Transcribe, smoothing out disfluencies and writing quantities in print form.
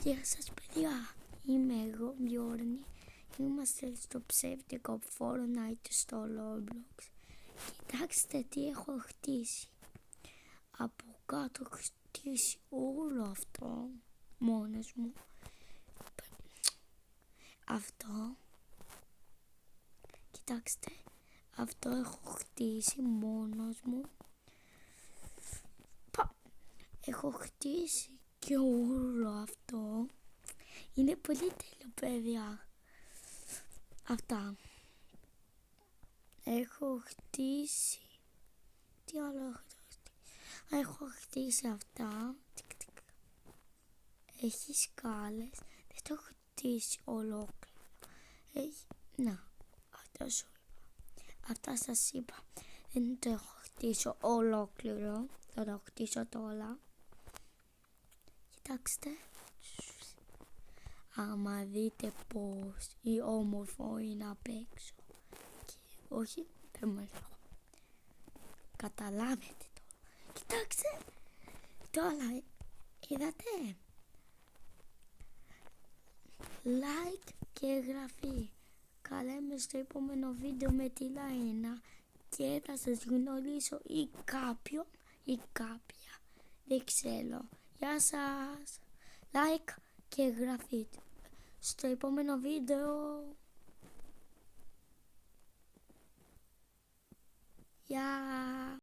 Γεια σας παιδιά, είμαι εγώ Γιόρνη. Είμαστε στο ψεύτικο Fortnite στο Roblox. Κοιτάξτε τι έχω χτίσει. Από κάτω έχω χτίσει όλο αυτό μόνος μου. Αυτό, κοιτάξτε, αυτό έχω χτίσει μόνος μου. Έχω χτίσει και όλο αυτό. Είναι πολύ τέλειο παιδιά. Αυτά. Έχω χτίσει. Τι άλλο έχω χτίσει? Έχω χτίσει αυτά. Έχει σκάλες. Δεν το έχω χτίσει ολόκληρο. Έχει... Να, αυτά σου είπα. Αυτά σας είπα. Δεν το έχω χτίσει ολόκληρο. Θα το χτίσω τώρα. Κοιτάξτε. Άμα δείτε πως η όμορφο είναι απ' έξω. Και όχι, δεν με λέω. Καταλάβετε τώρα. Κοιτάξτε. Τώρα, είδατε. Like και εγγραφή. Καλέμε στο επόμενο βίντεο με τη Λαΐνα και θα σας γνωρίσω ή κάποιον ή κάποια. Δεν ξέρω. Γεια σας. Like και εγγραφή στο επόμενο βίντεο. Γεια.